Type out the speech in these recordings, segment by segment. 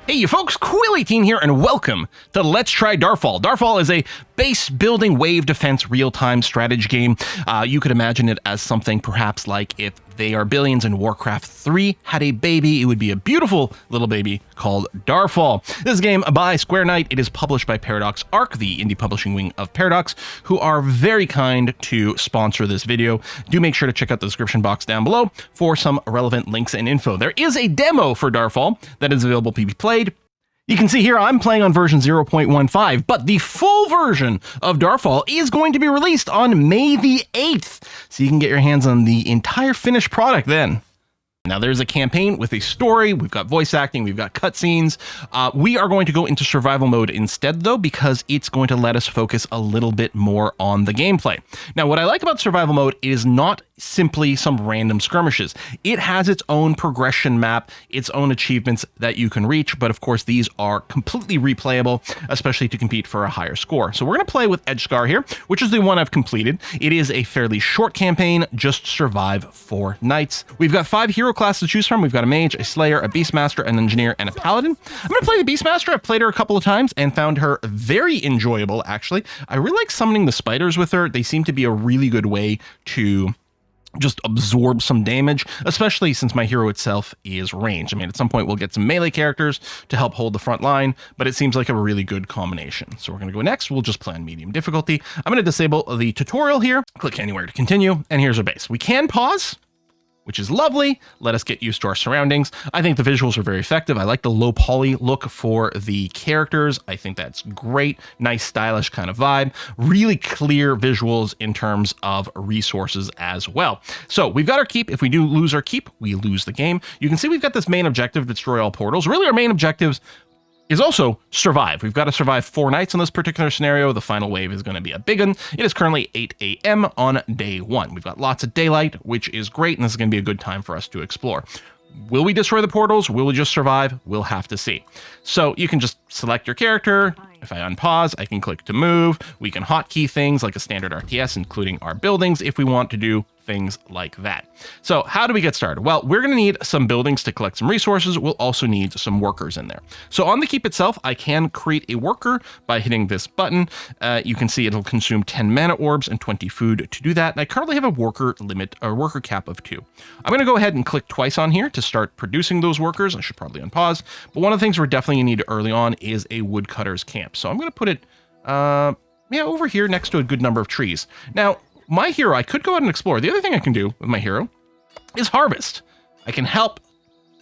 Hey you folks, Cool18 here and welcome to Let's Try Darfall. Darfall is a base building wave defense real-time strategy game. You could imagine it as something perhaps like if They Are Billions and Warcraft 3 had a baby, it would be a beautiful little baby called Darfall. This is a game by Square Knight. It is published by Paradox Arc, the indie publishing wing of Paradox, who are very kind to sponsor this video. Do make sure to check out the description box down below for some relevant links and info. There is a demo for Darfall that is available to be played. You can see here I'm playing on version 0.15, but the full version of Darfall is going to be released on May the 8th, so you can get your hands on the entire finished product then. Now there's a campaign with a story, we've got voice acting, we've got cutscenes. We are going to go into survival mode instead though, because it's going to let us focus a little bit more on the gameplay. Now what I like about survival mode is not simply some random skirmishes. It has its own progression map, its own achievements that you can reach, but of course these are completely replayable, especially to compete for a higher score. So we're going to play with Edgescar here, which is the one I've completed. It is a fairly short campaign, just survive 4 nights. We've got 5 hero classes to choose from. We've got a mage, a slayer, a beastmaster, an engineer, and a paladin. I'm going to play the beastmaster. I've played her a couple of times and found her very enjoyable, actually. I really like summoning the spiders with her. They seem to be a really good way to just absorb some damage, especially since my hero itself is ranged. I mean, at some point we'll get some melee characters to help hold the front line, but it seems like a really good combination. So we're going to go next. We'll just play on medium difficulty. I'm going to disable the tutorial here, click anywhere to continue, and here's our base. We can pause, which is lovely. Let us get used to our surroundings. I think the visuals are very effective. I like the low poly look for the characters. I think that's great. Nice, stylish kind of vibe. Really clear visuals in terms of resources as well. So we've got our keep. If we do lose our keep, we lose the game. You can see we've got this main objective, destroy all portals. Really, our main objectives is also survive. We've got to survive 4 nights in this particular scenario. The final wave is going to be a big one. It is currently 8 a.m. on day 1. We've got lots of daylight, which is great, and this is going to be a good time for us to explore. Will we destroy the portals? Will we just survive? We'll have to see. So you can just select your character. If I unpause, I can click to move. We can hotkey things like a standard RTS, including our buildings, if we want to do things like that. So how do we get started? Well, we're going to need some buildings to collect some resources. We'll also need some workers in there. So on the keep itself, I can create a worker by hitting this button. You can see it'll consume 10 mana orbs and 20 food to do that. And I currently have a worker limit, or worker cap of 2. I'm going to go ahead and click twice on here to start producing those workers. I should probably unpause. But one of the things we're definitely going to need early on is a woodcutter's camp. So I'm going to put it over here next to a good number of trees. Now, my hero, I could go out and explore. The other thing I can do with my hero is harvest. I can help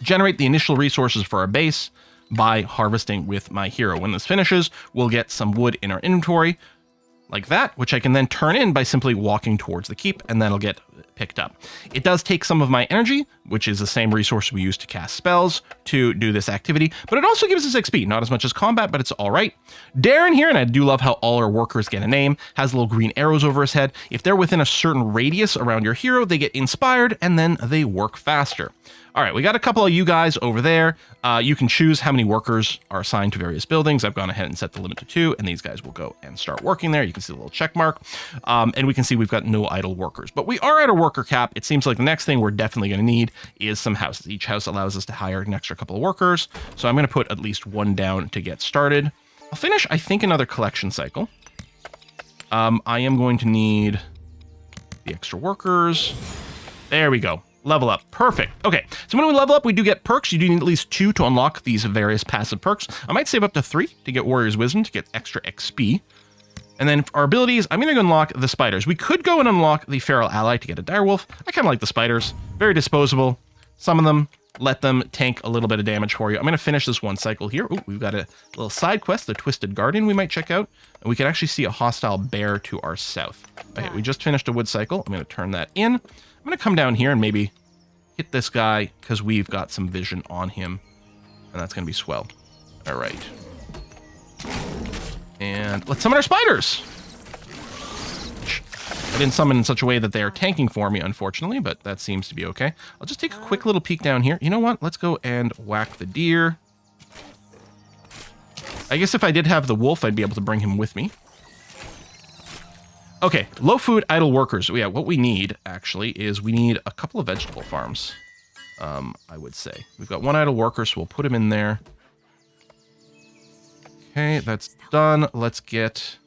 generate the initial resources for our base by harvesting with my hero. When this finishes, we'll get some wood in our inventory like that, which I can then turn in by simply walking towards the keep, and that'll get picked up. It does take some of my energy, which is the same resource we use to cast spells to do this activity, but it also gives us XP, not as much as combat, but it's all right. Darren here, and I do love how all our workers get a name, has little green arrows over his head. If they're within a certain radius around your hero, they get inspired, and then they work faster. All right, we got a couple of you guys over there. You can choose how many workers are assigned to various buildings. I've gone ahead and set the limit to 2, and these guys will go and start working there. You can see the little check mark, and we can see we've got no idle workers. But we are at a worker cap. It seems like the next thing we're definitely going to need is some houses. Each house allows us to hire an extra couple of workers, so I'm going to put at least 1 down to get started. I'll finish, I think, another collection cycle. I am going to need the extra workers. There we go. Level up. Perfect. Okay, so when we level up, we do get perks. You do need at least 2 to unlock these various passive perks. I might save up to 3 to get Warrior's Wisdom to get extra XP. And then for our abilities, I'm going to unlock the spiders. We could go and unlock the Feral Ally to get a Direwolf. I kind of like the spiders. Very disposable. Summon them. Let them tank a little bit of damage for you. I'm going to finish this 1 cycle here. Oh, we've got a little side quest, the Twisted Guardian we might check out. And we can actually see a hostile bear to our south. Okay, we just finished a wood cycle. I'm going to turn that in. I'm going to come down here and maybe hit this guy because we've got some vision on him. And that's going to be swell. All right. And let's summon our spiders. I didn't summon in such a way that they are tanking for me, unfortunately, but that seems to be okay. I'll just take a quick little peek down here. You know what? Let's go and whack the deer. I guess if I did have the wolf, I'd be able to bring him with me. Okay, low food, idle workers. Yeah, what we need, actually, is we need a couple of vegetable farms, I would say. We've got 1 idle worker, so we'll put him in there. Okay, that's done. Let's get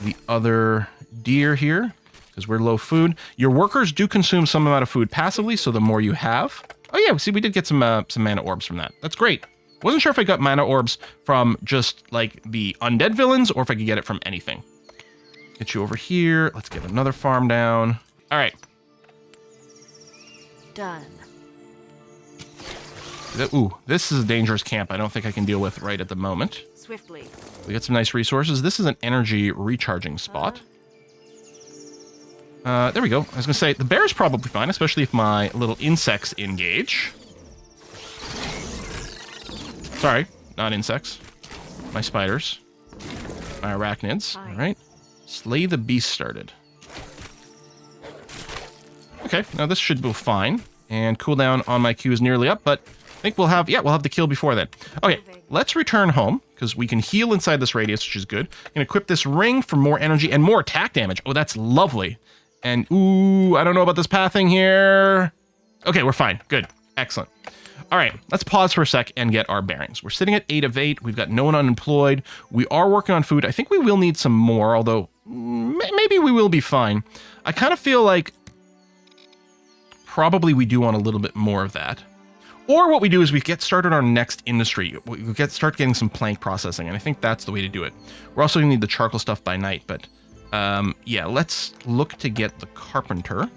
the other deer here, because we're low food. Your workers do consume some amount of food passively, so the more you have... Oh yeah, see, we did get some mana orbs from that. That's great. Wasn't sure if I got mana orbs from just, like, the undead villains, or if I could get it from anything. Get you over here. Let's get another farm down. All right. Done. Ooh, this is a dangerous camp I don't think I can deal with right at the moment. Swiftly. We got some nice resources. This is an energy recharging spot. There we go. I was going to say, the bear's probably fine, especially if my little insects engage. Sorry, not insects. My spiders. My arachnids. All right. Slay the beast started. Okay, now this should go fine. And cooldown on my Q is nearly up, but I think we'll have the kill before then. Okay, let's return home, because we can heal inside this radius, which is good. I'm going to equip this ring for more energy and more attack damage. Oh, that's lovely. And, ooh, I don't know about this pathing here. Okay, we're fine. Good. Excellent. All right, let's pause for a sec and get our bearings. We're sitting at 8 of 8. We've got no one unemployed. We are working on food. I think we will need some more, although maybe we will be fine. I kind of feel like probably we do want a little bit more of that. Or what we do is we get started our next industry. We start getting some plank processing, and I think that's the way to do it. We're also going to need the charcoal stuff by night, but yeah, let's look to get the carpenter.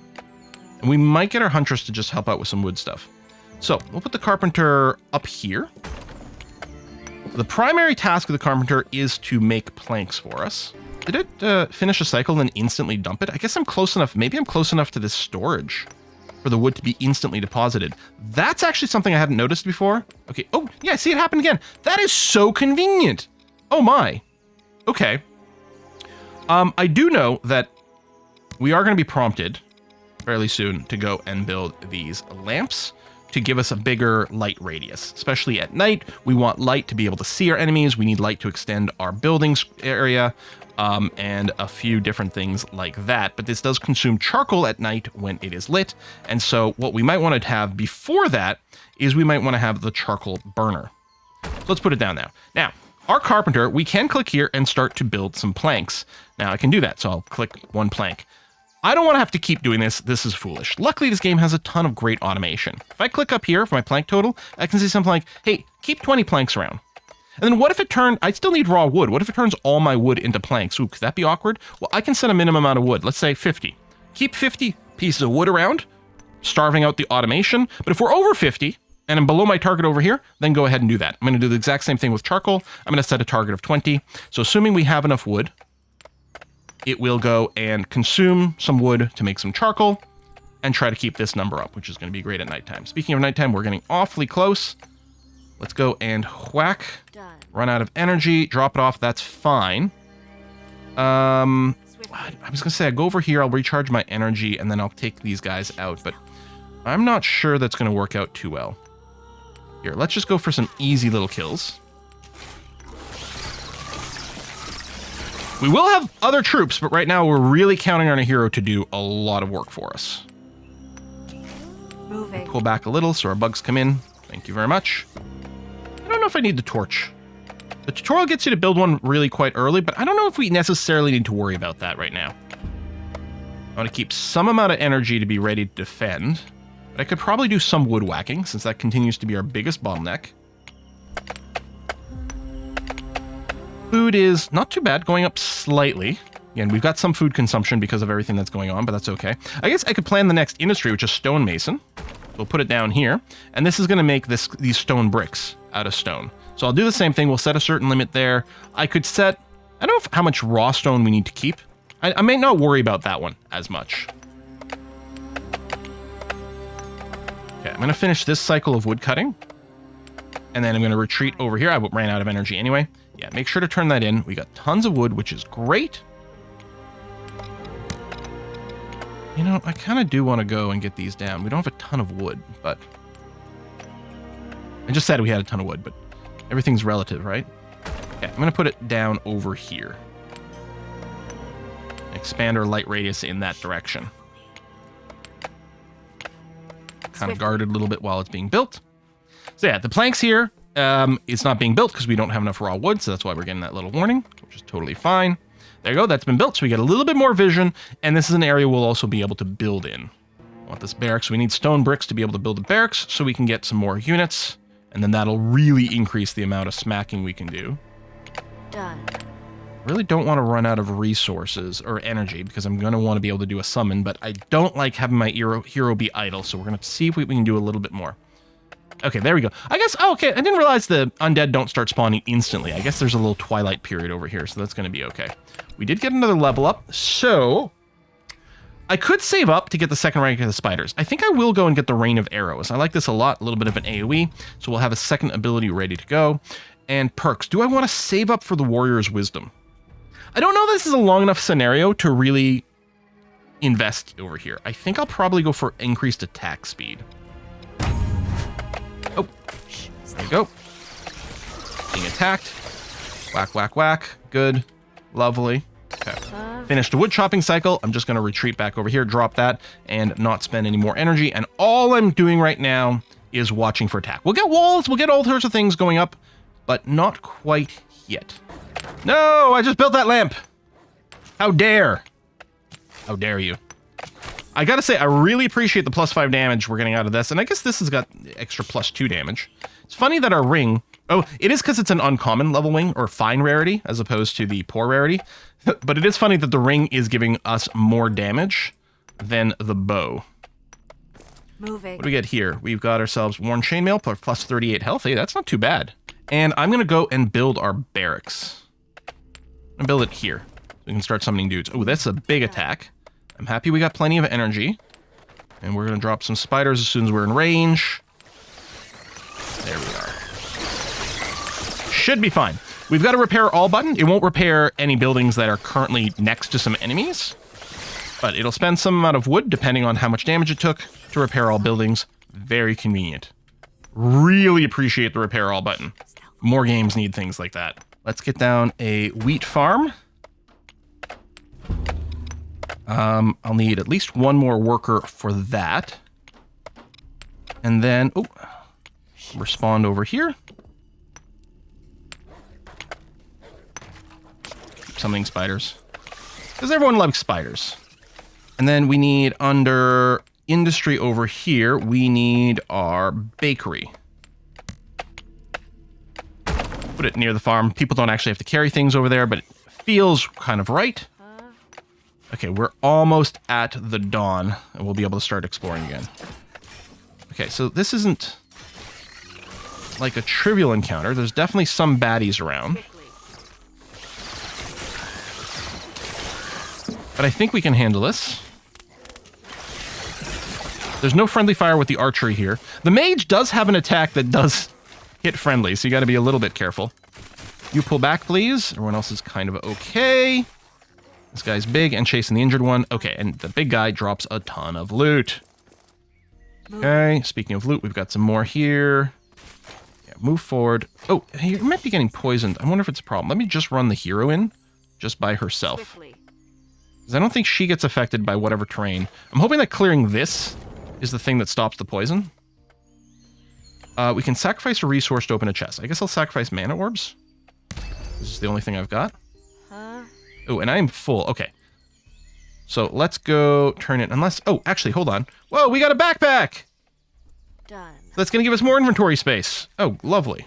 And we might get our huntress to just help out with some wood stuff. So we'll put the carpenter up here. The primary task of the carpenter is to make planks for us. Did it finish a cycle and then instantly dump it? I guess I'm close enough. Maybe I'm close enough to this storage for the wood to be instantly deposited. That's actually something I hadn't noticed before. Okay. Oh, yeah, see, it happened again. That is so convenient. Oh, my. Okay. I do know that we are going to be prompted fairly soon to go and build these lamps to give us a bigger light radius, especially at night. We want light to be able to see our enemies. We need light to extend our buildings area, and a few different things like that. But this does consume charcoal at night when it is lit. And so what we might want to have before that is we might want to have the charcoal burner. So let's put it down now. Now, our carpenter, we can click here and start to build some planks. Now I can do that, so I'll click one plank. I don't want to have to keep doing this. This is foolish. Luckily, this game has a ton of great automation. If I click up here for my plank total, I can see something like, hey, keep 20 planks around. And then what if it turned, I still need raw wood. What if it turns all my wood into planks? Ooh, could that be awkward? Well, I can set a minimum amount of wood. Let's say 50. Keep 50 pieces of wood around, starving out the automation. But if we're over 50 and I'm below my target over here, then go ahead and do that. I'm going to do the exact same thing with charcoal. I'm going to set a target of 20. So assuming we have enough wood, it will go and consume some wood to make some charcoal and try to keep this number up, which is going to be great at nighttime. Speaking of nighttime, we're getting awfully close. Let's go and whack. Done. Run out of energy. Drop it off. That's fine. I was going to say, I'll go over here. I'll recharge my energy, and then I'll take these guys out. But I'm not sure that's going to work out too well. Here, let's just go for some easy little kills. We will have other troops, but right now we're really counting on a hero to do a lot of work for us. Moving. Pull back a little so our bugs come in. Thank you very much. I don't know if I need the torch. The tutorial gets you to build one really quite early, but I don't know if we necessarily need to worry about that right now. I want to keep some amount of energy to be ready to defend, but I could probably do some wood whacking since that continues to be our biggest bottleneck. Food is not too bad, going up slightly. Again, we've got some food consumption because of everything that's going on, but that's okay. I guess I could plan the next industry, which is stonemason. We'll put it down here, and this is going to make these stone bricks out of stone. So I'll do the same thing. We'll set a certain limit there. I could set, I don't know how much raw stone we need to keep. I may not worry about that one as much. Okay, I'm going to finish this cycle of wood cutting, and then I'm going to retreat over here. I ran out of energy anyway. Yeah, make sure to turn that in. We got tons of wood, which is great. You know, I kind of do want to go and get these down. We don't have a ton of wood, but... I just said we had a ton of wood, but everything's relative, right? Okay, I'm going to put it down over here. Expand our light radius in that direction. Kind of guarded a little bit while it's being built. So yeah, the planks here, It's not being built because we don't have enough raw wood, so that's why we're getting that little warning, which is totally fine. There you go, that's been built, so we get a little bit more vision, and this is an area we'll also be able to build in. I want this barracks, we need stone bricks to be able to build a barracks, so we can get some more units, and then that'll really increase the amount of smacking we can do. Done. Really don't want to run out of resources or energy, because I'm going to want to be able to do a summon, but I don't like having my hero be idle, so we're going to see if we can do a little bit more. Okay, there we go. I guess, oh, okay, I didn't realize the undead don't start spawning instantly. I guess there's a little twilight period over here, so that's going to be okay. We did get another level up, so I could save up to get the second rank of the spiders. I think I will go and get the Rain of Arrows. I like this a lot, a little bit of an AoE, so we'll have a second ability ready to go. And perks. Do I want to save up for the Warrior's Wisdom? I don't know if this is a long enough scenario to really invest over here. I think I'll probably go for increased attack speed. Oh, there you go. Being attacked. Whack, whack, whack. Good. Lovely. Okay. Finished the wood chopping cycle. I'm just going to retreat back over here, drop that, and not spend any more energy. And all I'm doing right now is watching for attack. We'll get walls, we'll get all sorts of things going up, but not quite yet. No, I just built that lamp. How dare. How dare you. I gotta say, I really appreciate the +5 damage we're getting out of this, and I guess this has got extra +2 damage. It's funny that our ring... Oh, it is because it's an uncommon level wing, or fine rarity, as opposed to the poor rarity. But it is funny that the ring is giving us more damage than the bow. Moving. What do we get here? We've got ourselves worn chainmail, plus 38 health. Hey, that's not too bad. And I'm gonna go and build our barracks. I'm gonna build it here. We can start summoning dudes. Oh, that's a big attack. I'm happy we got plenty of energy. And we're going to drop some spiders as soon as we're in range. There we are. Should be fine. We've got a repair all button. It won't repair any buildings that are currently next to some enemies. But it'll spend some amount of wood, depending on how much damage it took, to repair all buildings. Very convenient. Really appreciate the repair all button. More games need things like that. Let's get down a wheat farm. I'll need at least one more worker for that. And then, oh, respond over here. Keep summoning spiders. Because everyone likes spiders. And then we need, under industry over here, we need our bakery. Put it near the farm. People don't actually have to carry things over there, but it feels kind of right. Okay, we're almost at the dawn, and we'll be able to start exploring again. Okay, so this isn't like a trivial encounter. There's definitely some baddies around. But I think we can handle this. There's no friendly fire with the archery here. The mage does have an attack that does hit friendly, so you gotta be a little bit careful. You pull back, please. Everyone else is kind of okay. This guy's big and chasing the injured one. Okay, and the big guy drops a ton of loot. Okay, speaking of loot, we've got some more here. Yeah, move forward. Oh, he might be getting poisoned. I wonder if it's a problem. Let me just run the hero in, just by herself. Because I don't think she gets affected by whatever terrain. I'm hoping that clearing this is the thing that stops the poison. We can sacrifice a resource to open a chest. I guess I'll sacrifice mana orbs. This is the only thing I've got. Oh, and I am full. Okay. So let's go turn it, unless... Oh, actually, hold on. Whoa, we got a backpack! Done. That's going to give us more inventory space. Oh, lovely.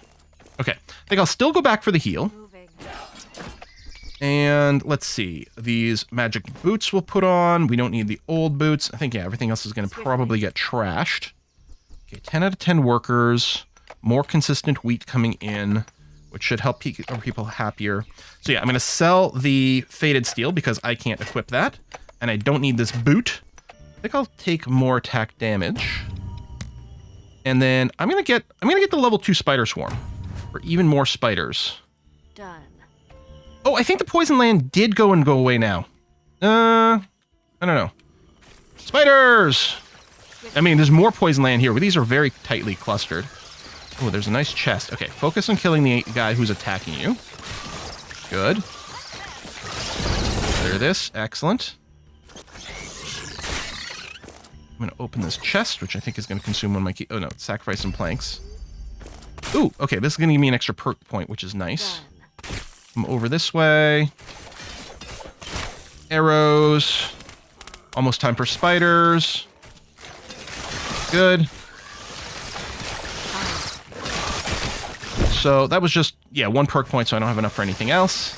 Okay. I think I'll still go back for the heal. Moving. And let's see. These magic boots we'll put on. We don't need the old boots. I think, yeah, everything else is going to probably get trashed. Okay, 10 out of 10 workers. More consistent wheat coming in, which should help people happier. So yeah, I'm going to sell the faded steel because I can't equip that. And I don't need this boot. I think I'll take more attack damage. And then I'm going to get the level 2 spider swarm for even more spiders. Done. Oh, I think the poison land did go away now. I don't know. Spiders! I mean, there's more poison land here, but these are very tightly clustered. Oh, there's a nice chest. Okay, focus on killing the guy who's attacking you. Good. Clear this. Excellent. I'm going to open this chest, which I think is going to consume one of my key... Oh, no. Sacrifice some planks. Ooh, okay, this is going to give me an extra perk point, which is nice. Done. Come over this way. Arrows. Almost time for spiders. Good. So that was just, yeah, 1 perk point, so I don't have enough for anything else.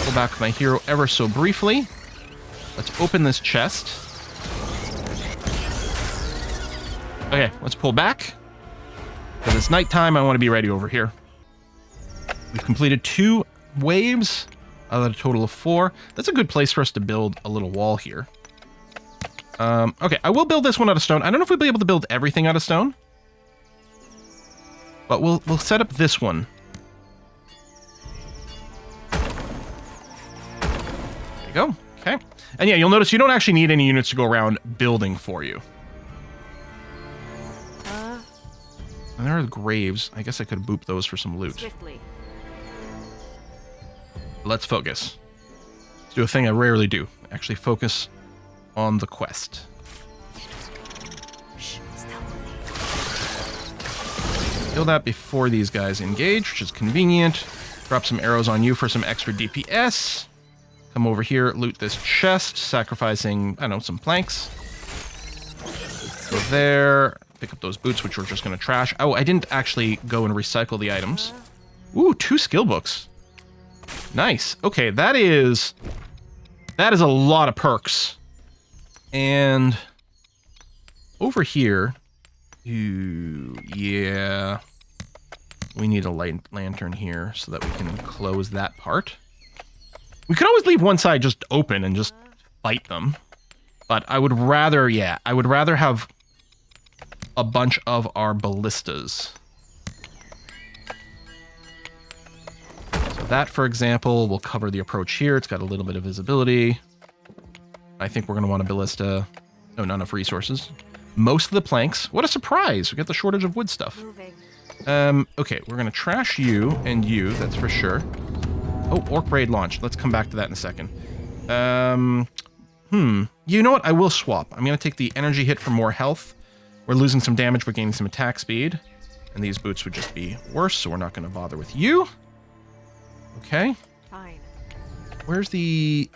Go back with my hero ever so briefly. Let's open this chest. Okay, let's pull back. Because it's nighttime, I want to be ready over here. We've completed 2 waves out of a total of 4. That's a good place for us to build a little wall here. Okay, I will build this one out of stone. I don't know if we'll be able to build everything out of stone. But we'll set up this one. There you go. Okay. And yeah, you'll notice you don't actually need any units to go around building for you. And there are graves. I guess I could boop those for some loot. Swiftly. Let's focus. Let's do a thing I rarely do. Actually focus on the quest. Shh, stealthily. Kill that before these guys engage, which is convenient. Drop some arrows on you for some extra DPS. Come over here, loot this chest, sacrificing, I don't know, some planks. Go there. Pick up those boots, which we're just going to trash. Oh, I didn't actually go and recycle the items. Ooh, 2 skill books. Nice. Okay, that is a lot of perks. And over here, ooh, yeah, we need a lantern here so that we can close that part. We could always leave one side just open and just fight them. But I would rather, yeah, I would rather have a bunch of our ballistas. So that, for example, will cover the approach here. It's got a little bit of visibility. I think we're going to want a ballista. No, not enough resources. Most of the planks. What a surprise. We got the shortage of wood stuff. Moving. Okay, we're going to trash you and you, that's for sure. Oh, Orc Raid launch. Let's come back to that in a second. You know what? I will swap. I'm going to take the energy hit for more health. We're losing some damage, but gaining some attack speed. And these boots would just be worse, so we're not going to bother with you. Okay. Fine. Where's the...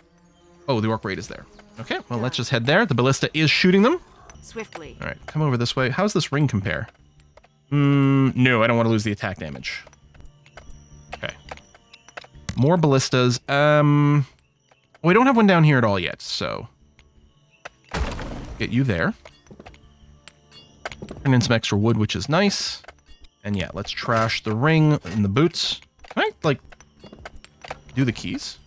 Oh, the Orc Raid is there. Okay, well, let's just head there. The ballista is shooting them. Swiftly. All right, come over this way. How's this ring compare? No, I don't want to lose the attack damage. Okay. More ballistas. We don't have one down here at all yet, so... Get you there. Turn in some extra wood, which is nice. And yeah, let's trash the ring and the boots. Can I, like, do the keys?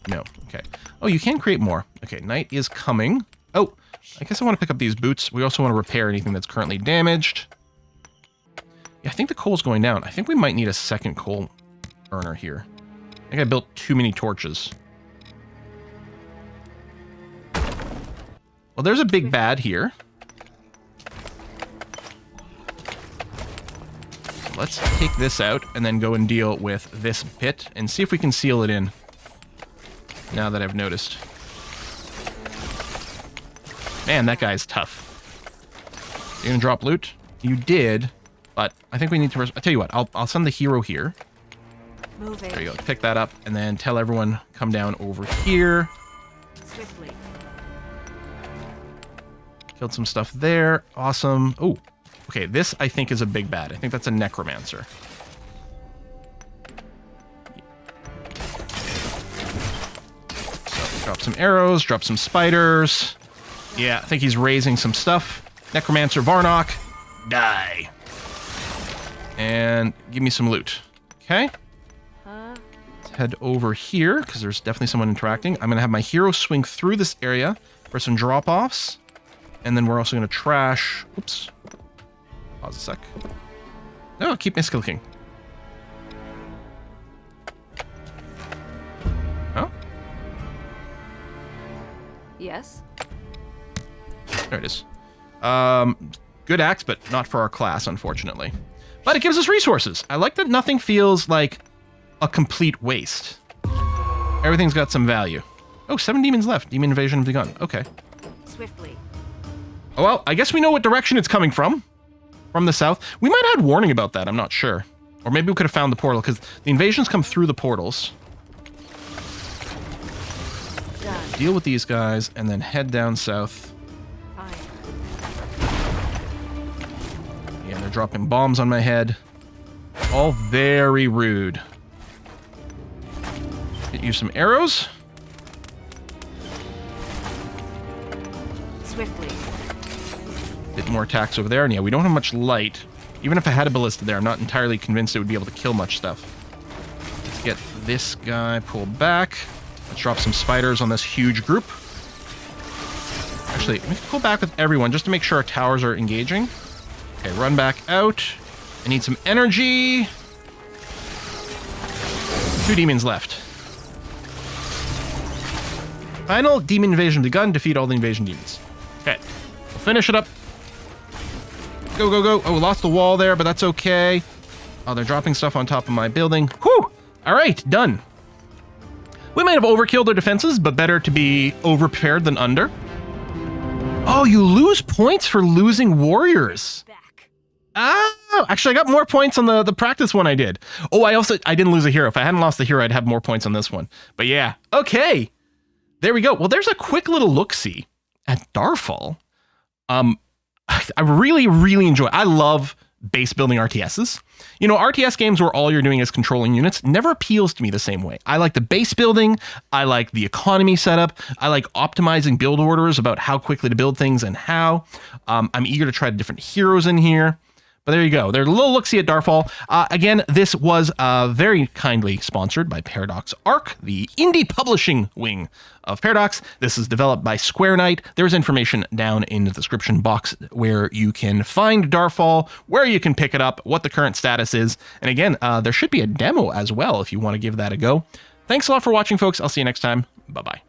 No. Okay. Oh, you can create more. Okay, night is coming. Oh, I guess I want to pick up these boots. We also want to repair anything that's currently damaged. Yeah, I think the coal's going down. I think we might need a second coal burner here. I think I built too many torches. Well, there's a big bad here. Let's take this out and then go and deal with this pit and see if we can seal it in. Now that I've noticed. Man, that guy's tough. You gonna drop loot? You did, but I think we need to... I'll tell you what, I'll send the hero here. Moving. There you go. Pick that up and then tell everyone come down over here. Swiftly. Killed some stuff there. Awesome. Oh, okay. This, I think, is a big bad. I think that's a necromancer. So, drop some arrows, drop some spiders. Yeah, I think he's raising some stuff. Necromancer Varnock, die. And give me some loot. Okay. Let's head over here, because there's definitely someone interacting. I'm going to have my hero swing through this area for some drop-offs. And then we're also going to trash... Oops. Pause a sec. No, keep my skill king. Oh? Yes. There it is. Good axe, but not for our class, unfortunately. But it gives us resources. I like that nothing feels like a complete waste. Everything's got some value. Oh, 7 demons left. Demon invasion begun. Okay. Swiftly. Oh, well, I guess we know what direction it's coming from. from the south. We might have had warning about that. I'm not sure. Or maybe we could have found the portal, because the invasions come through the portals. Done. Deal with these guys, and then head down south. Fine. Yeah, they're dropping bombs on my head. All very rude. Get you some arrows. Swiftly. Bit more attacks over there, and yeah, we don't have much light. Even if I had a ballista there, I'm not entirely convinced it would be able to kill much stuff. Let's get this guy pulled back. Let's drop some spiders on this huge group. Actually, let me pull back with everyone just to make sure our towers are engaging. Okay, run back out. I need some energy. 2 demons left. Final demon invasion begun. Defeat all the invasion demons. Okay, we'll finish it up. Go, go, go. Oh, we lost the wall there, but that's okay. Oh, they're dropping stuff on top of my building. Whew! All right, done. We might have overkilled their defenses, but better to be over-prepared than under. Oh, you lose points for losing warriors. Back. Oh, actually, I got more points on the practice one I did. Oh, I didn't lose a hero. If I hadn't lost the hero, I'd have more points on this one. But yeah, okay. There we go. Well, there's a quick little look-see at Darfall. I really, really enjoy. I love base building RTSs. You know, RTS games where all you're doing is controlling units never appeals to me the same way. I like the base building. I like the economy setup. I like optimizing build orders about how quickly to build things and how. I'm eager to try the different heroes in here. But there you go. There's a little look-see at Darfall. Again, this was very kindly sponsored by Paradox Arc, the indie publishing wing of Paradox. This is developed by Square Knight. There's information down in the description box where you can find Darfall, where you can pick it up, what the current status is. And again, there should be a demo as well if you want to give that a go. Thanks a lot for watching, folks. I'll see you next time. Bye-bye.